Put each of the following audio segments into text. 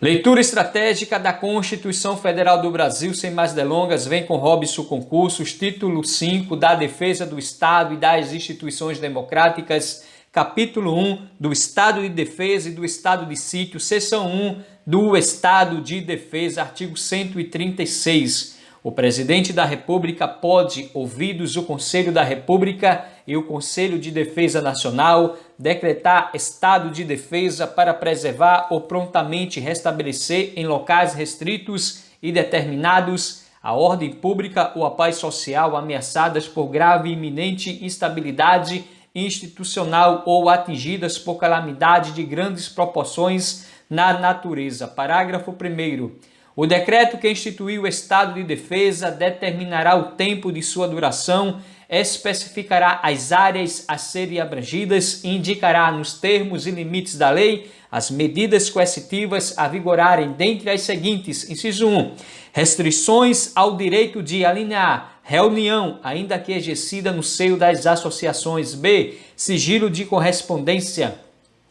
Leitura estratégica da Constituição Federal do Brasil, sem mais delongas, vem com Robson Concursos, título 5 da Defesa do Estado e das Instituições Democráticas, capítulo 1 do Estado de Defesa e do Estado de Sítio, seção 1 do Estado de Defesa, artigo 136. O Presidente da República pode, ouvidos o Conselho da República e o Conselho de Defesa Nacional, decretar estado de defesa para preservar ou prontamente restabelecer em locais restritos e determinados a ordem pública ou a paz social ameaçadas por grave e iminente instabilidade institucional ou atingidas por calamidade de grandes proporções na natureza. Parágrafo 1º. O decreto que instituiu o estado de defesa determinará o tempo de sua duração, especificará as áreas a serem abrangidas e indicará nos termos e limites da lei as medidas coercitivas a vigorarem dentre as seguintes. Inciso 1. Restrições ao direito de A, reunião, ainda que exercida no seio das associações. B. Sigilo de correspondência.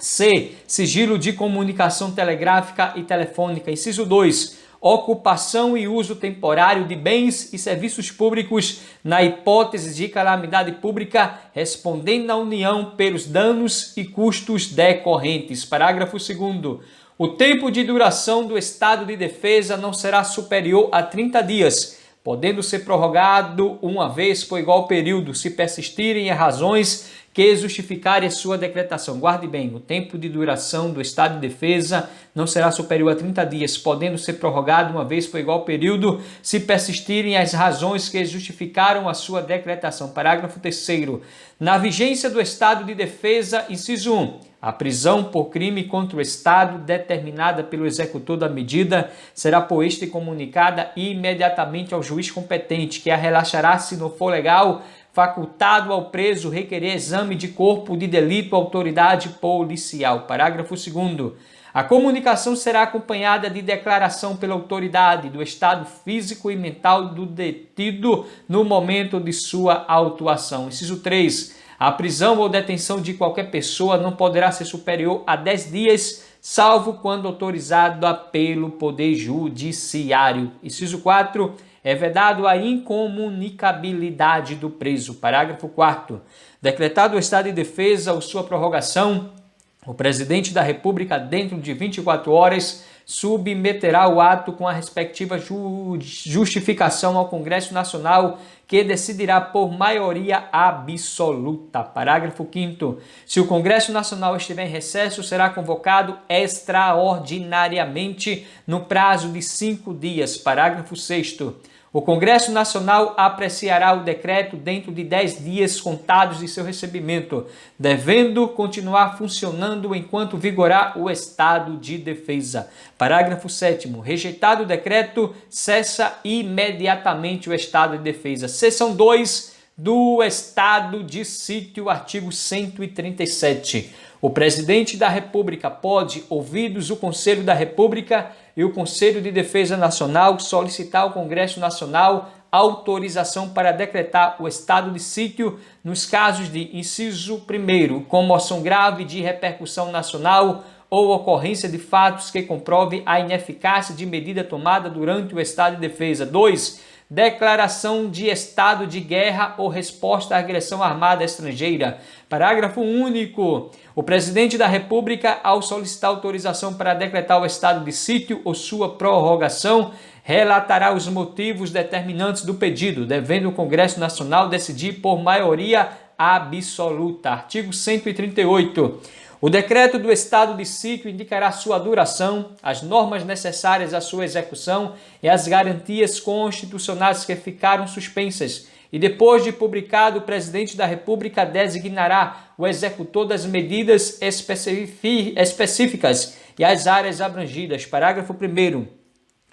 C. Sigilo de comunicação telegráfica e telefônica. Inciso 2. Ocupação e uso temporário de bens e serviços públicos na hipótese de calamidade pública, respondendo à União pelos danos e custos decorrentes. Parágrafo 2º. O tempo de duração do estado de defesa não será superior a 30 dias, podendo ser prorrogado uma vez por igual período, se persistirem as razões que justificarem a sua decretação. Guarde bem, o tempo de duração do estado de defesa não será superior a 30 dias, podendo ser prorrogado uma vez por igual período, se persistirem as razões que justificaram a sua decretação. Parágrafo 3º. Na vigência do estado de defesa, inciso 1, a prisão por crime contra o Estado, determinada pelo executor da medida, será por este comunicada imediatamente ao juiz competente, que a relaxará se não for legal, facultado ao preso requerer exame de corpo de delito à autoridade policial. Parágrafo 2º. A comunicação será acompanhada de declaração pela autoridade do estado físico e mental do detido no momento de sua autuação. Inciso 3. A prisão ou detenção de qualquer pessoa não poderá ser superior a 10 dias, salvo quando autorizada pelo Poder Judiciário. Inciso 4. É vedado a incomunicabilidade do preso. Parágrafo 4º. Decretado o estado de defesa ou sua prorrogação, o Presidente da República, dentro de 24 horas, submeterá o ato com a respectiva justificação ao Congresso Nacional, que decidirá por maioria absoluta. Parágrafo 5º. Se o Congresso Nacional estiver em recesso, será convocado extraordinariamente no prazo de 5 dias. Parágrafo 6º. O Congresso Nacional apreciará o decreto dentro de 10 dias contados de seu recebimento, devendo continuar funcionando enquanto vigorar o estado de defesa. Parágrafo 7º. Rejeitado o decreto, cessa imediatamente o estado de defesa. Seção 2 do estado de sítio, artigo 137. O Presidente da República pode, ouvidos o Conselho da República e o Conselho de Defesa Nacional, solicitar ao Congresso Nacional autorização para decretar o estado de sítio nos casos de, inciso 1º, comoção grave de repercussão nacional ou ocorrência de fatos que comprovem a ineficácia de medida tomada durante o estado de defesa. 2. Declaração de estado de guerra ou resposta à agressão armada estrangeira. Parágrafo único. O Presidente da República, ao solicitar autorização para decretar o estado de sítio ou sua prorrogação, relatará os motivos determinantes do pedido, devendo o Congresso Nacional decidir por maioria absoluta. Artigo 138. O decreto do estado de sítio indicará sua duração, as normas necessárias à sua execução e as garantias constitucionais que ficaram suspensas. E depois de publicado, o Presidente da República designará o executor das medidas específicas e as áreas abrangidas. Parágrafo 1º.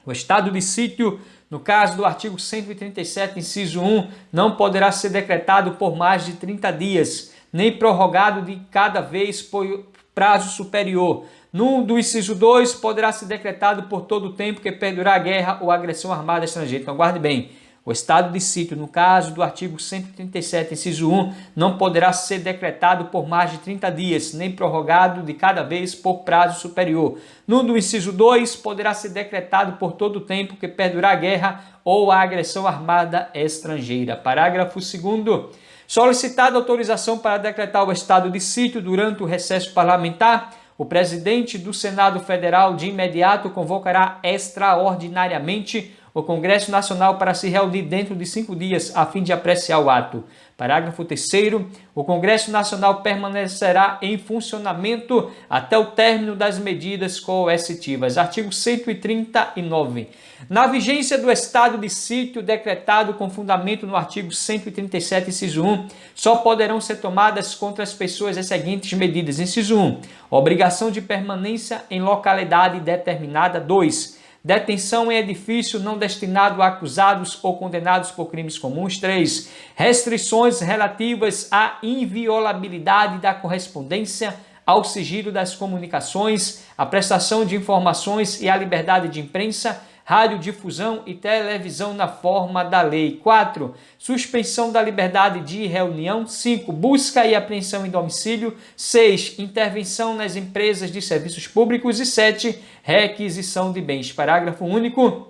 O estado de sítio, no caso do artigo 137, inciso 1, não poderá ser decretado por mais de 30 dias, nem prorrogado de cada vez por prazo superior. No do inciso 2, poderá ser decretado por todo o tempo que perdurar a guerra ou agressão armada estrangeira. Então, guarde bem. O estado de sítio, no caso do artigo 137, inciso 1, não poderá ser decretado por mais de 30 dias, nem prorrogado de cada vez por prazo superior. No do inciso 2, poderá ser decretado por todo o tempo que perdurar a guerra ou a agressão armada estrangeira. Parágrafo 2º. Solicitada autorização para decretar o estado de sítio durante o recesso parlamentar, o presidente do Senado Federal de imediato convocará extraordinariamente o Congresso Nacional para se reunir dentro de 5 dias a fim de apreciar o ato. Parágrafo 3º. O Congresso Nacional permanecerá em funcionamento até o término das medidas coercitivas. Artigo 139. Na vigência do estado de sítio decretado com fundamento no artigo 137, inciso 1, só poderão ser tomadas contra as pessoas as seguintes medidas. Inciso 1. Obrigação de permanência em localidade determinada. 2. Detenção em edifício não destinado a acusados ou condenados por crimes comuns. 3. Restrições relativas à inviolabilidade da correspondência, ao sigilo das comunicações, à prestação de informações e à liberdade de imprensa, radiodifusão e televisão na forma da lei. 4. Suspensão da liberdade de reunião. 5. Busca e apreensão em domicílio. 6. Intervenção nas empresas de serviços públicos. E 7. Requisição de bens. Parágrafo único.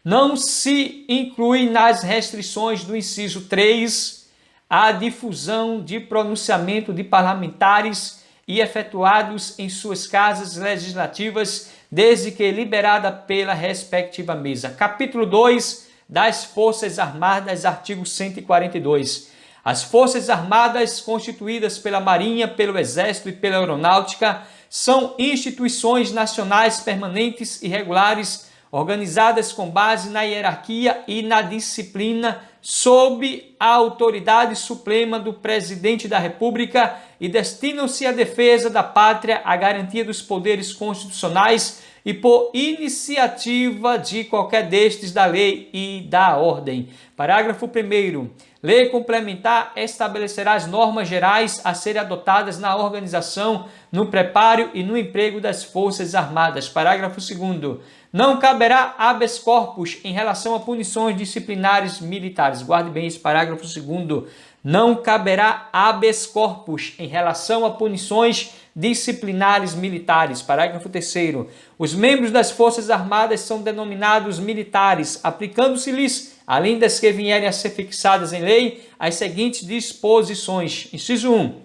Não se inclui nas restrições do inciso 3 a difusão de pronunciamento de parlamentares e efetuados em suas casas legislativas, desde que liberada pela respectiva mesa. Capítulo 2 das Forças Armadas, artigo 142. As Forças Armadas, constituídas pela Marinha, pelo Exército e pela Aeronáutica, são instituições nacionais permanentes e regulares, organizadas com base na hierarquia e na disciplina, sob a autoridade suprema do Presidente da República, e destinam-se à defesa da pátria, à garantia dos poderes constitucionais e por iniciativa de qualquer destes da lei e da ordem. Parágrafo 1º. Lei complementar estabelecerá as normas gerais a serem adotadas na organização, no preparo e no emprego das Forças Armadas. Parágrafo 2º. Não caberá habeas corpus em relação a punições disciplinares militares. Guarde bem esse parágrafo 2º. Não caberá habeas corpus em relação a punições disciplinares militares. Parágrafo 3º. Os membros das Forças Armadas são denominados militares, aplicando-se-lhes, além das que vierem a ser fixadas em lei, as seguintes disposições. Inciso 1.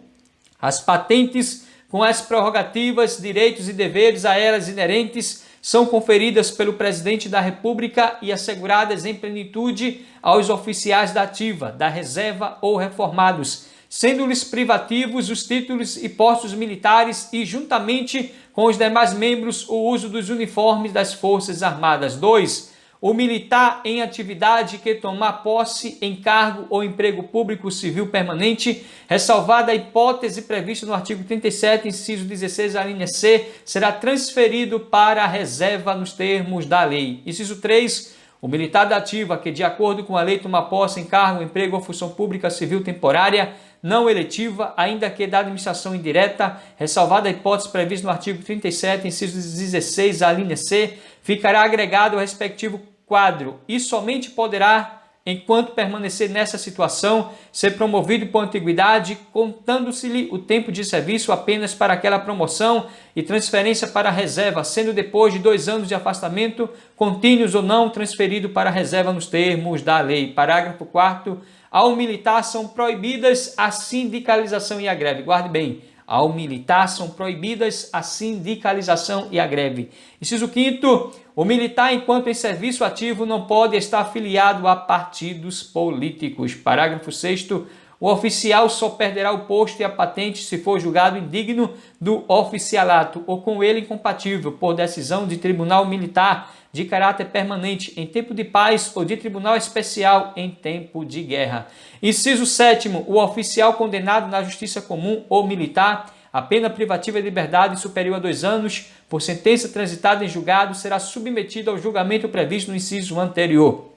As patentes com as prerrogativas, direitos e deveres a elas inerentes são conferidas pelo Presidente da República e asseguradas em plenitude aos oficiais da ativa, da reserva ou reformados, sendo-lhes privativos os títulos e postos militares e, juntamente com os demais membros, o uso dos uniformes das Forças Armadas. 2. O militar em atividade que tomar posse em cargo ou emprego público civil permanente, ressalvada a hipótese prevista no artigo 37, inciso 16, a linha C, será transferido para a reserva nos termos da lei. Inciso 3. O militar da ativa que, de acordo com a lei, tomar posse em cargo, emprego ou função pública civil temporária, não eletiva, ainda que da administração indireta, ressalvada a hipótese prevista no artigo 37, inciso 16, a linha C, ficará agregado ao respectivo quadro e somente poderá, enquanto permanecer nessa situação, ser promovido por antiguidade, contando-se-lhe o tempo de serviço apenas para aquela promoção e transferência para a reserva, sendo depois de 2 anos de afastamento, contínuos ou não, transferido para a reserva nos termos da lei. Parágrafo 4º. Ao militar são proibidas a sindicalização e a greve. Guarde bem. Ao militar são proibidas a sindicalização e a greve. Inciso 5º. O militar, enquanto em serviço ativo, não pode estar afiliado a partidos políticos. Parágrafo 6º. O oficial só perderá o posto e a patente se for julgado indigno do oficialato ou com ele incompatível por decisão de tribunal militar de caráter permanente em tempo de paz ou de tribunal especial em tempo de guerra. Inciso 7º. O oficial condenado na justiça comum ou militar a pena privativa de liberdade superior a 2 anos por sentença transitada em julgado será submetido ao julgamento previsto no inciso anterior.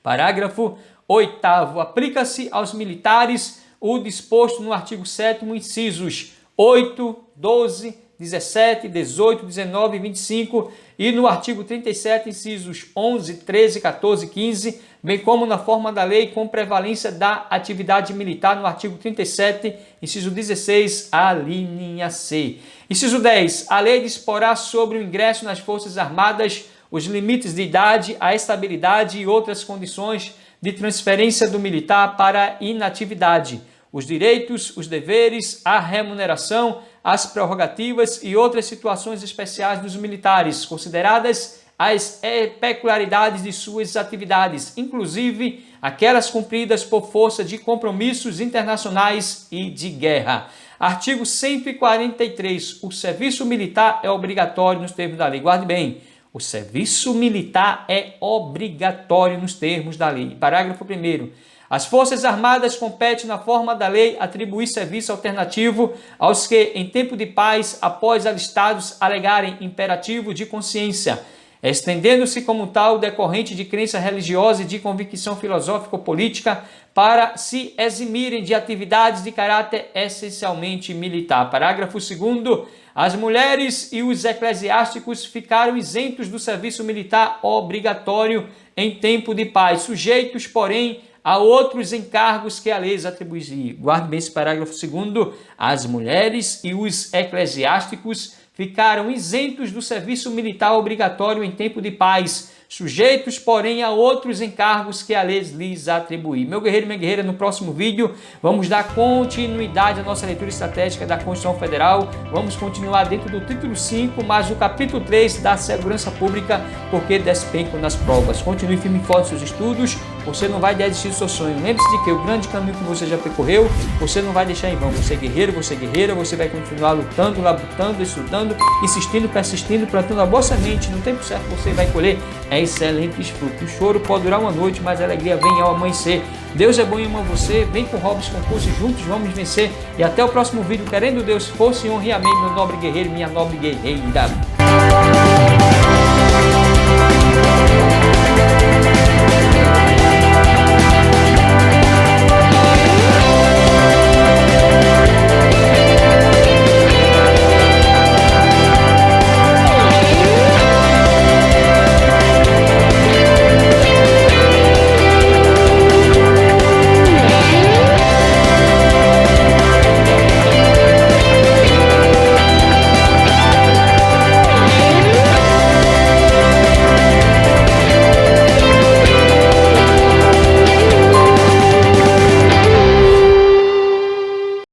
Parágrafo 8º. Aplica-se aos militares o disposto no artigo 7º, incisos 8, 12, 17, 18, 19 e 25 e no artigo 37, incisos 11, 13, 14 e 15, bem como na forma da lei com prevalência da atividade militar no artigo 37, inciso 16, a linha C. Inciso 10, a lei disporá sobre o ingresso nas Forças Armadas, os limites de idade, a estabilidade e outras condições de transferência do militar para inatividade, os direitos, os deveres, a remuneração, as prerrogativas e outras situações especiais dos militares, consideradas as peculiaridades de suas atividades, inclusive aquelas cumpridas por força de compromissos internacionais e de guerra. Artigo 143. O serviço militar é obrigatório nos termos da lei. Guarde bem. O serviço militar é obrigatório nos termos da lei. Parágrafo 1º. As Forças Armadas competem na forma da lei atribuir serviço alternativo aos que, em tempo de paz, após alistados, alegarem imperativo de consciência, estendendo-se como tal decorrente de crença religiosa e de convicção filosófico-política para se eximirem de atividades de caráter essencialmente militar. Parágrafo 2º. As mulheres e os eclesiásticos ficaram isentos do serviço militar obrigatório em tempo de paz, sujeitos, porém, a outros encargos que a lei lhes atribuía. Guarde bem esse parágrafo 2º. As mulheres e os eclesiásticos ficaram isentos do serviço militar obrigatório em tempo de paz, sujeitos, porém, a outros encargos que a lei lhes atribui. Meu guerreiro e minha guerreira, no próximo vídeo vamos dar continuidade à nossa leitura estratégica da Constituição Federal. Vamos continuar dentro do título 5, mas o capítulo 3 da Segurança Pública, porque despencam nas provas. Continue firme e forte seus estudos, você não vai desistir do seu sonho. Lembre-se de que o grande caminho que você já percorreu, você não vai deixar em vão. Você é guerreiro, você é guerreira, você vai continuar lutando, labutando, estudando, insistindo, persistindo, plantando a boa semente. No tempo certo você vai colher excelentes frutos. O choro pode durar uma noite, mas a alegria vem ao amanhecer. Deus é bom e ama você. Vem com Robson Concurso, juntos vamos vencer. E até o próximo vídeo, querendo Deus, força e honra e amém, meu nobre guerreiro, minha nobre guerreira.